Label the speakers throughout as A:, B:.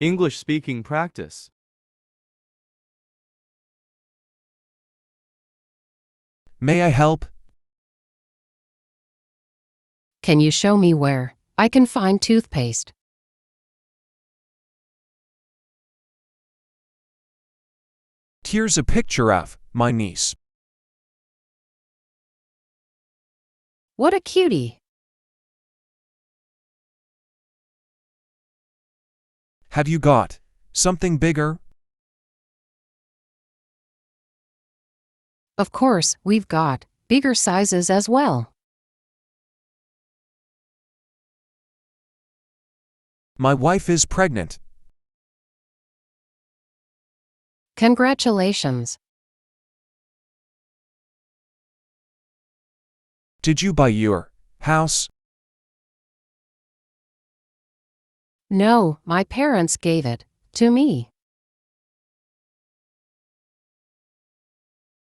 A: English speaking practice.
B: May I help?
C: Can you show me where I can find toothpaste?
B: Here's a picture of my niece.
C: What a cutie!
B: Have you got something bigger?
C: Of course, we've got bigger sizes as well.
B: My wife is pregnant.
C: Congratulations!
B: Did you buy your house?
C: No, my parents gave it to me.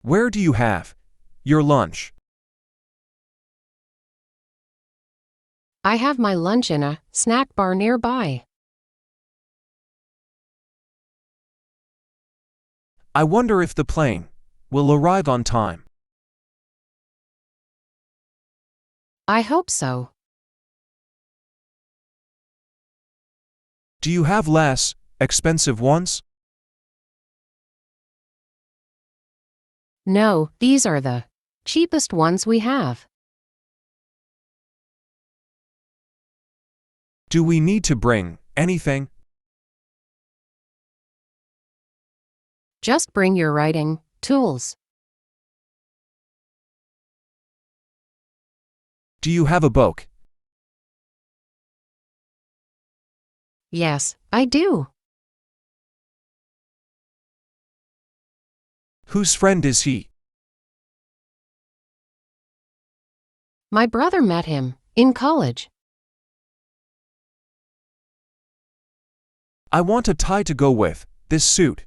B: Where do you have your lunch?
C: I have my lunch in a snack bar nearby.
B: I wonder if the plane will arrive on time.
C: I hope so.
B: Do you have less expensive ones?
C: No, these are the cheapest ones we have.
B: Do we need to bring anything?
C: Just bring your writing tools.
B: Do you have a book?
C: Yes, I do.
B: Whose friend is he?
C: My brother met him in college.
B: I want a tie to go with this suit.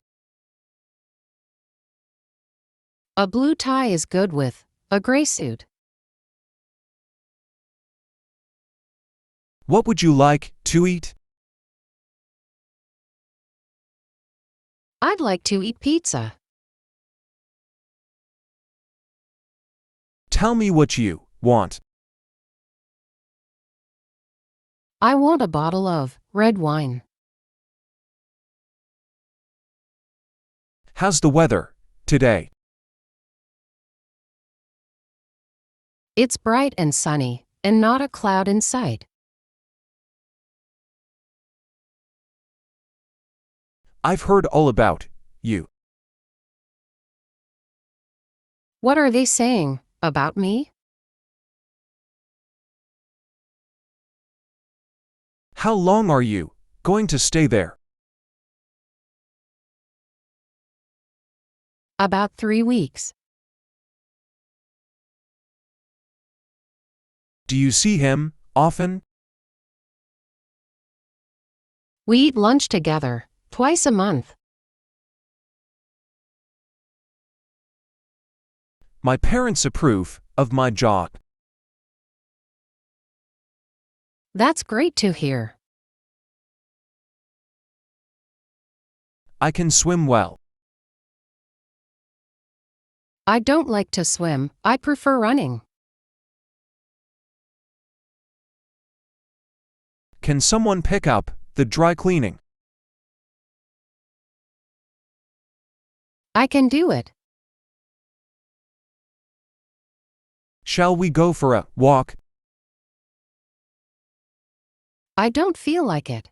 C: A blue tie is good with a gray suit.
B: What would you like to eat?
C: I'd like to eat pizza.
B: Tell me what you want.
C: I want a bottle of red wine.
B: How's the weather today?
C: It's bright and sunny, and not a cloud in sight.
B: I've heard all about you.
C: What are they saying about me?
B: How long are you going to stay there?
C: About 3 weeks.
B: Do you see him often?
C: We eat lunch together twice a month.
B: My parents approve of my job.
C: That's great to hear.
B: I can swim well.
C: I don't like to swim, I prefer running.
B: Can someone pick up the dry cleaning?
C: I can do it.
B: Shall we go for a walk?
C: I don't feel like it.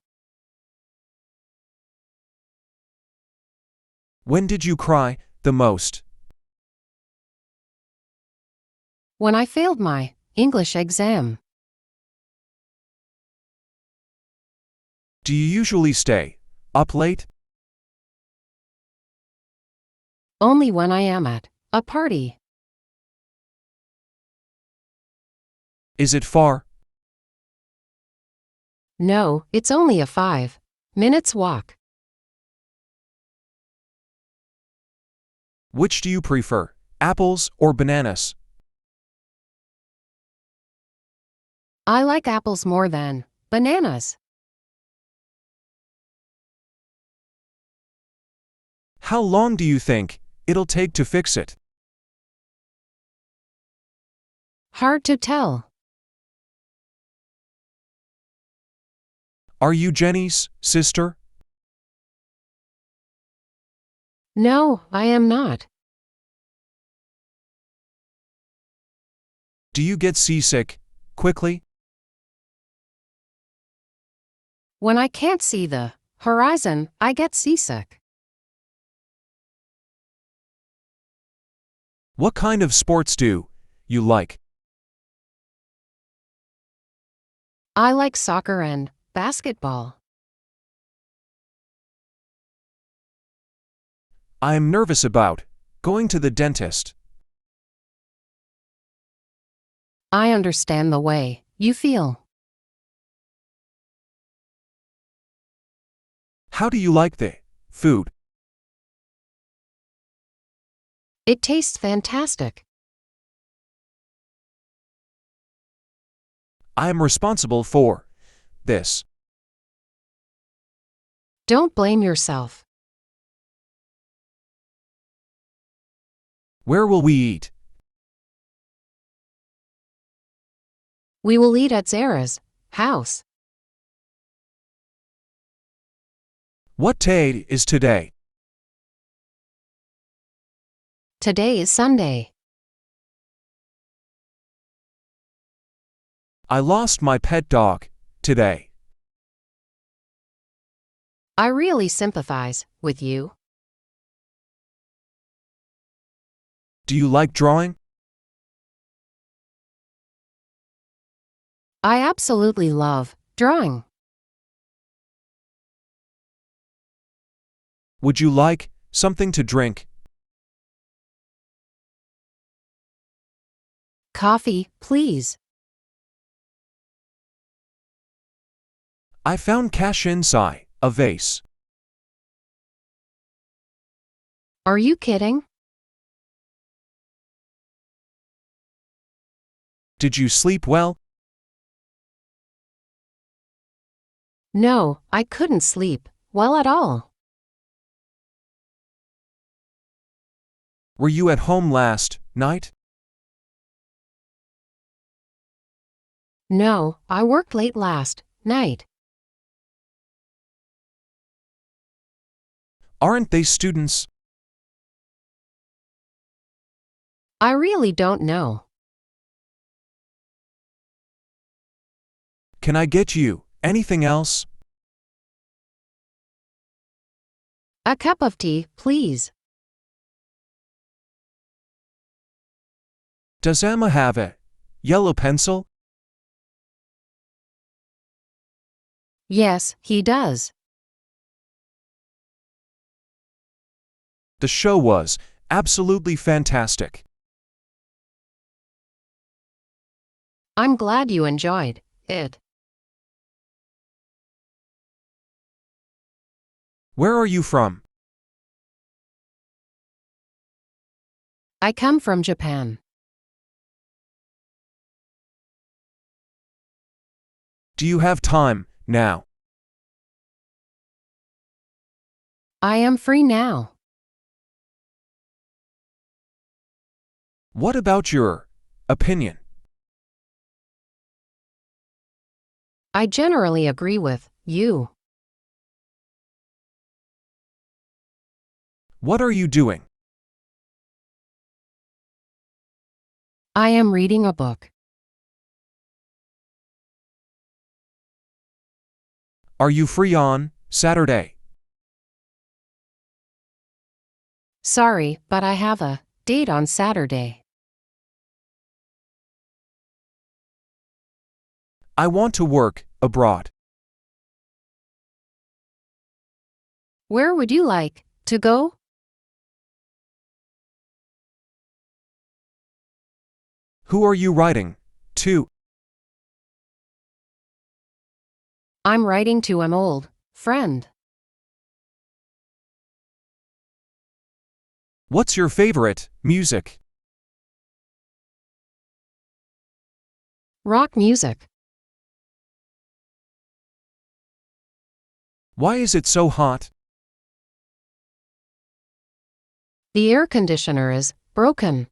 B: When did you cry the most?
C: When I failed my English exam.
B: Do you usually stay up late?
C: Only when I am at a party.
B: Is it far?
C: No, it's only a 5 minutes walk.
B: Which do you prefer, apples or bananas?
C: I like apples more than bananas.
B: How long do you think it'll take to fix it?
C: Hard to tell.
B: Are you Jenny's sister?
C: No, I am not.
B: Do you get seasick quickly?
C: When I can't see the horizon, I get seasick.
B: What kind of sports do you like?
C: I like soccer and basketball.
B: I am nervous about going to the dentist.
C: I understand the way you feel.
B: How do you like the food?
C: It tastes fantastic.
B: I am responsible for this.
C: Don't blame yourself.
B: Where will we eat?
C: We will eat at Zara's house.
B: What day is today?
C: Today is Sunday.
B: I lost my pet dog today.
C: I really sympathize with you.
B: Do you like drawing?
C: I absolutely love drawing.
B: Would you like something to drink?
C: Coffee, please.
B: I found cash inside a vase.
C: Are you kidding?
B: Did you sleep well?
C: No, I couldn't sleep well at all.
B: Were you at home last night?
C: No, I worked late last night.
B: Aren't they students?
C: I really don't know.
B: Can I get you anything else?
C: A cup of tea, please.
B: Does Emma have a yellow pencil?
C: Yes, he does.
B: The show was absolutely fantastic.
C: I'm glad you enjoyed it.
B: Where are you from?
C: I come from Japan.
B: Do you have time now?
C: I am free now.
B: What about your opinion?
C: I generally agree with you.
B: What are you doing?
C: I am reading a book.
B: Are you free on Saturday?
C: Sorry, but I have a date on Saturday.
B: I want to work abroad.
C: Where would you like to go?
B: Who are you writing to?
C: I'm writing to an old friend.
B: What's your favorite music?
C: Rock music.
B: Why is it so hot?
C: The air conditioner is broken.